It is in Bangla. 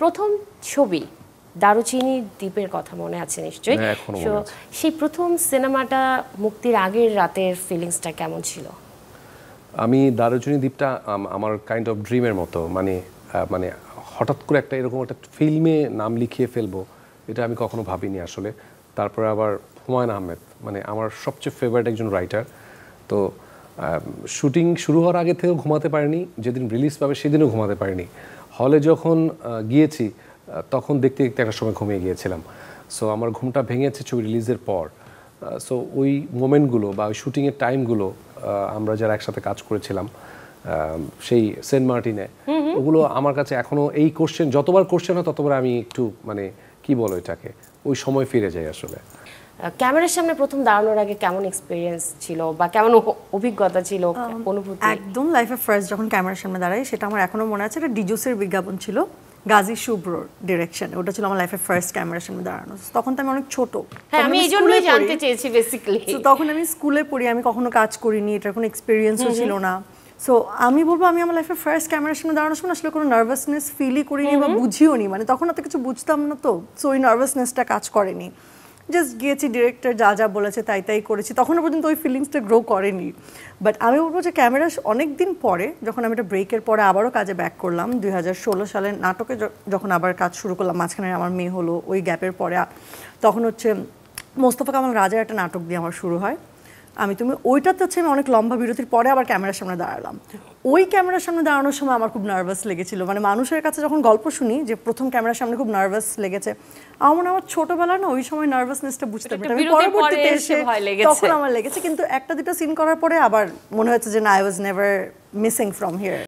প্রথম ছবি দারুচিনি দ্বীপের কথা মনে আছে নিশ্চয়ই। তো সেই প্রথম সিনেমাটা মুক্তির আগের রাতের ফিলিংসটা কেমন ছিল? আমি দারুচিনি দ্বীপটা আমার কাইন্ড অফ ড্রিমের মতো, মানে মানে হঠাৎ করে একটা এরকম একটা ফিল্মে নাম লিখিয়ে ফেলবো, এটা আমি কখনো ভাবিনি আসলে। তারপরে আবার হুমায়ুন আহমেদ, মানে আমার সবচেয়ে ফেভারিট একজন রাইটার। তো শুটিং শুরু হওয়ার আগে থেকেও ঘুমাতে পারিনি, যেদিন রিলিজ পাবে সেদিনও ঘুমাতে পারিনি। হলে যখন গিয়েছি তখন দেখতে দেখতে একটা সময় ঘুমিয়ে গিয়েছিলাম। সো আমার ঘুমটা ভেঙেছে ছবি রিলিজের পর। সো ওই মোমেন্টগুলো বা ওই শুটিংয়ের টাইমগুলো আমরা যারা একসাথে কাজ করেছিলাম সেই সেন্ট মার্টিনে, ওগুলো আমার কাছে এখনও এই কোশ্চেন যতবার কোশ্চেন হয় ততবার আমি একটু মানে কি বলো এটাকে, ওই সময় ফিরে যাই আসলে। ক্যামেরার সামনে প্রথম দাঁড়ানোর আগে কেমন এক্সপিরিয়েন্স ছিল বা কেমন অভিজ্ঞতা ছিল, অনুভূতি? একদম লাইফে ফার্স্ট যখন ক্যামেরার সামনে দাঁড়াই সেটা আমার এখনো মনে আছে। এটা ডিজোসের বিজ্ঞাপন ছিল, গাজী শুভ্রর ডিরেকশন। ওটা ছিল আমার লাইফের ফার্স্ট ক্যামেরার সামনে দাঁড়ানো। তখন তো আমি অনেক ছোট। হ্যাঁ, আমি এই জন্যই জানতে চেয়েছি বেসিক্যালি। তখন আমি স্কুলে পড়ি, আমি কখনো কাজ করিনি, এটার কোনো এক্সপিরিয়েন্সও ছিল না। সো আমি বলবো আমি আমার লাইফের ফার্স্ট ক্যামেরার সামনে দাঁড়ানোর সময় আসলে কোনো নার্ভাসনেস ফিলই করিনি বা বুঝিও নি, মানে তখন অত কিছু বুঝতাম না, তো সো ওই নার্ভাসনেসটা কাজ করেনি। জাস্ট গিয়েছি, ডিরেক্টর যা যা বলেছে তাই তাই করেছি, তখনও পর্যন্ত ওই ফিলিংসটা গ্রো করেনি। বাট আমি বলবো যে ক্যামেরা অনেক দিন পরে, যখন আমি একটা ব্রেকের পরে আবারও কাজে ব্যাক করলাম 2016 সালে নাটকে, যখন আবার কাজ শুরু করলাম, মাঝখানে আমার মেয়ে হলো, ওই গ্যাপের পরে তখন হচ্ছে মোস্তফা কামাল রাজার একটা নাটক দিয়ে আমার শুরু হয় আমি তুমি। ওইটাতে হচ্ছে আমি অনেক লম্বা বিরতির পরে আবার ক্যামেরার সামনে দাঁড়ালাম। ওই ক্যামেরার সামনে দাঁড়ানোর সময় আমার খুব নার্ভাস লেগেছিল, মানে মানুষের কাছে যখন গল্প শুনি যে প্রথম ক্যামেরার সামনে খুব নার্ভাস লেগেছে, আমার ছোটবেলা না ওই সময় নার্ভাসনেসটা বুঝতে পারি, আমি পরবর্তীতে এসে তখন আমার লেগেছে। কিন্তু একটা দুটো সিন করার পরে আবার মনে হচ্ছে যে না, I was never missing from here.